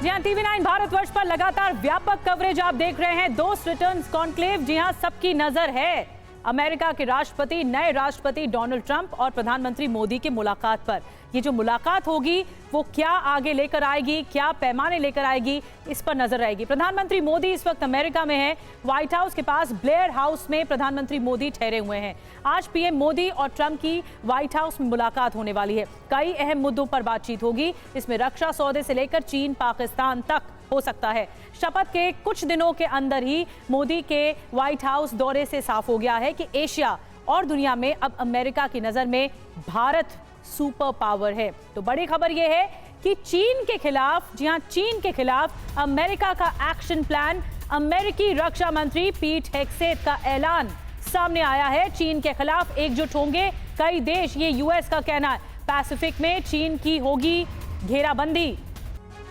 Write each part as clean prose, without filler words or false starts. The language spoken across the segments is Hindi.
जी हाँ, TV9 भारतवर्ष पर लगातार व्यापक कवरेज आप देख रहे हैं। दोस्त रिटर्न्स कॉन्क्लेव, जी हाँ, सबकी नजर है अमेरिका के राष्ट्रपति, नए राष्ट्रपति डोनाल्ड ट्रंप और प्रधानमंत्री मोदी की मुलाकात पर। ये जो मुलाकात होगी वो क्या आगे लेकर आएगी, क्या पैमाने लेकर आएगी, इस पर नजर रहेगी। प्रधानमंत्री मोदी इस वक्त अमेरिका में है। व्हाइट हाउस के पास ब्लेयर हाउस में प्रधानमंत्री मोदी ठहरे हुए हैं। आज पीएम मोदी और ट्रंप की व्हाइट हाउस में मुलाकात होने वाली है। कई अहम मुद्दों पर बातचीत होगी। इसमें रक्षा सौदे से लेकर चीन पाकिस्तान तक हो सकता है। शपथ के कुछ दिनों के अंदर ही मोदी के व्हाइट हाउस दौरे से साफ हो गया है कि एशिया और दुनिया में अब अमेरिका की नजर में भारत सुपर पावर है। तो बड़ी खबर यह है कि चीन के खिलाफ, जी हां, चीन के खिलाफ अमेरिका का एक्शन प्लान, अमेरिकी रक्षा मंत्री पीट हेग्सेथ का ऐलान सामने आया है। चीन के खिलाफ एकजुट होंगे कई देश, ये यूएस का कहना है। पैसिफिक में चीन की होगी घेराबंदी।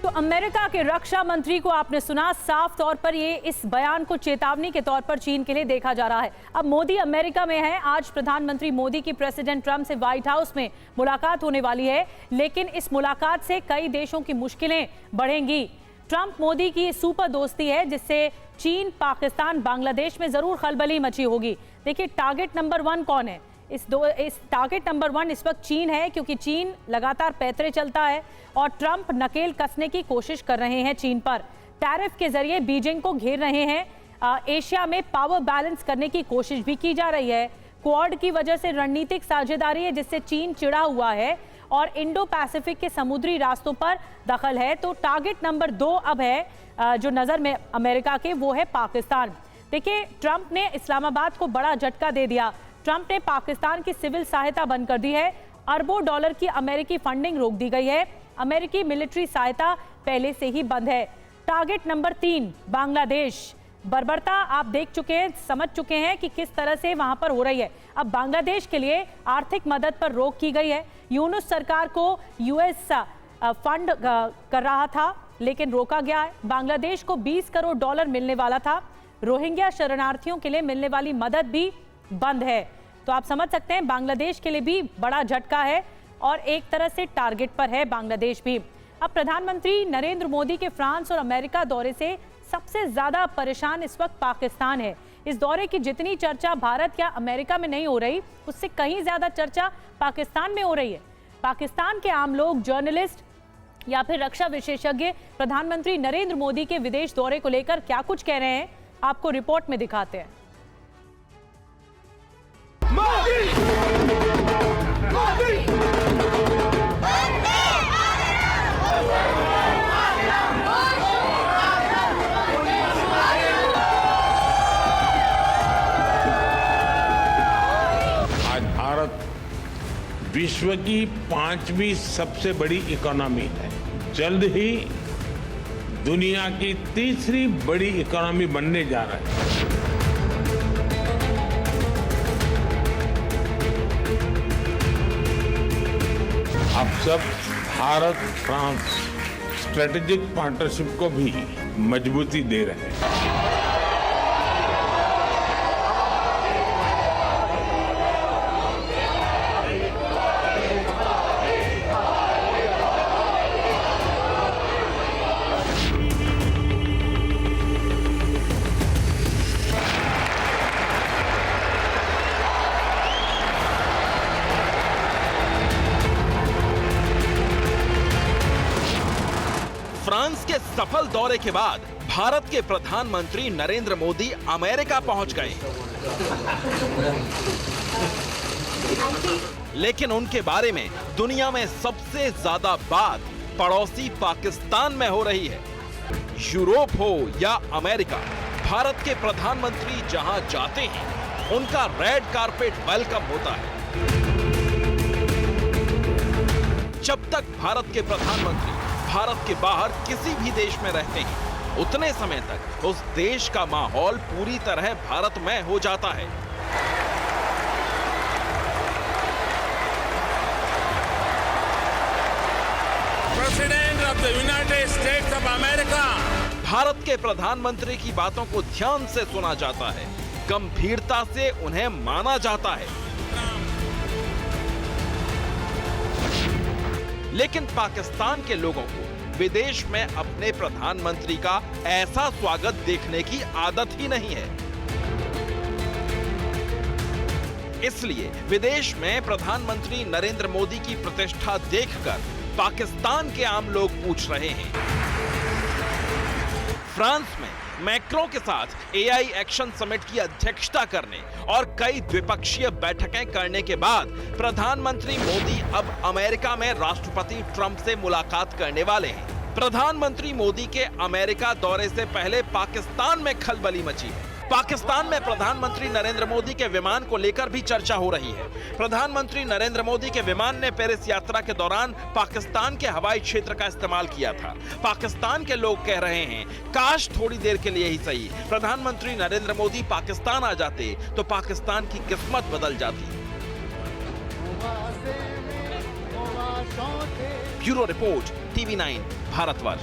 तो अमेरिका के रक्षा मंत्री को आपने सुना, साफ तौर पर ये इस बयान को चेतावनी के तौर पर चीन के लिए देखा जा रहा है। अब मोदी अमेरिका में है। आज प्रधानमंत्री मोदी की प्रेसिडेंट ट्रंप से व्हाइट हाउस में मुलाकात होने वाली है, लेकिन इस मुलाकात से कई देशों की मुश्किलें बढ़ेंगी। ट्रंप मोदी की सुपर दोस्ती है, जिससे चीन, पाकिस्तान, बांग्लादेश में जरूर खलबली मची होगी। देखिए, टारगेट नंबर 1 कौन है? इस टारगेट नंबर 1 इस वक्त चीन है, क्योंकि चीन लगातार पैतरे चलता है और ट्रंप नकेल कसने की कोशिश कर रहे हैं चीन पर। टैरिफ के जरिए बीजिंग को घेर रहे हैं। एशिया में पावर बैलेंस करने की कोशिश भी की जा रही है। क्वाड की वजह से रणनीतिक साझेदारी है, जिससे चीन चिढ़ा हुआ है और इंडो पैसिफिक के समुद्री रास्तों पर दखल है। तो टारगेट नंबर 2 अब है जो नजर में अमेरिका के, वो है पाकिस्तान। देखिए, ट्रंप ने इस्लामाबाद को बड़ा झटका दे दिया। ट्रंप ने पाकिस्तान की सिविल सहायता बंद कर दी है। अरबों डॉलर की अमेरिकी फंडिंग रोक दी गई है। अमेरिकी मिलिट्री सहायता पहले से ही बंद है। Target number 3 Bangladesh. बर्बरता आप देख चुके हैं, समझ चुके हैं कि किस तरह से वहां पर हो रही है। अब बांग्लादेश के लिए आर्थिक मदद पर रोक की गई है। यूनुस सरकार को यूएस फंड कर रहा था, लेकिन रोका गया है। बांग्लादेश को 20 करोड़ डॉलर मिलने वाला था। रोहिंग्या शरणार्थियों के लिए मिलने वाली मदद भी बंद है। तो आप समझ सकते हैं बांग्लादेश के लिए भी बड़ा झटका है और एक तरह से टारगेट पर है बांग्लादेश भी। अब प्रधानमंत्री नरेंद्र मोदी के फ्रांस और अमेरिका दौरे से सबसे ज्यादा परेशान इस वक्त पाकिस्तान है। इस दौरे की जितनी चर्चा भारत या अमेरिका में नहीं हो रही, उससे कहीं ज्यादा चर्चा पाकिस्तान में हो रही है। पाकिस्तान के आम लोग, जर्नलिस्ट या फिर रक्षा विशेषज्ञ प्रधानमंत्री नरेंद्र मोदी के विदेश दौरे को लेकर क्या कुछ कह रहे हैं, आपको रिपोर्ट में दिखाते हैं। आज भारत विश्व की 5वीं सबसे बड़ी इकोनॉमी है। जल्द ही दुनिया की 3री बड़ी इकोनॉमी बनने जा रहा है। अब सब भारत फ्रांस स्ट्रेटेजिक पार्टनरशिप को भी मजबूती दे रहे हैं। फ्रांस के सफल दौरे के बाद भारत के प्रधानमंत्री नरेंद्र मोदी अमेरिका पहुंच गए, लेकिन उनके बारे में दुनिया में सबसे ज्यादा बात पड़ोसी पाकिस्तान में हो रही है। यूरोप हो या अमेरिका, भारत के प्रधानमंत्री जहां जाते हैं उनका रेड कारपेट वेलकम होता है। जब तक भारत के प्रधानमंत्री भारत के बाहर किसी भी देश में रहते हैं, उतने समय तक उस देश का माहौल पूरी तरह भारतमय हो जाता है। President of the United states of America. Bharat के प्रधानमंत्री की बातों को ध्यान से सुना जाता है, गंभीरता से उन्हें माना जाता है। लेकिन पाकिस्तान के लोगों को विदेश में अपने प्रधानमंत्री का ऐसा स्वागत देखने की आदत ही नहीं है। इसलिए विदेश में प्रधानमंत्री नरेंद्र मोदी की प्रतिष्ठा देखकर पाकिस्तान के आम लोग पूछ रहे हैं। फ्रांस में मैक्रों के साथ एआई एक्शन समिट की अध्यक्षता करने और कई द्विपक्षीय बैठकें करने के बाद प्रधानमंत्री मोदी अब अमेरिका में राष्ट्रपति ट्रंप से मुलाकात करने वाले हैं। प्रधानमंत्री मोदी के अमेरिका दौरे से पहले पाकिस्तान में खलबली मची है। पाकिस्तान में प्रधानमंत्री नरेंद्र मोदी के विमान को लेकर भी चर्चा हो रही है। प्रधानमंत्री नरेंद्र मोदी के विमान ने पेरिस यात्रा के दौरान पाकिस्तान के हवाई क्षेत्र का इस्तेमाल किया था। पाकिस्तान के लोग कह रहे हैं, काश थोड़ी देर के लिए ही सही प्रधानमंत्री नरेंद्र मोदी पाकिस्तान आ जाते तो पाकिस्तान की किस्मत बदल जाती। Bureau report, TV9 Bharatvarsh.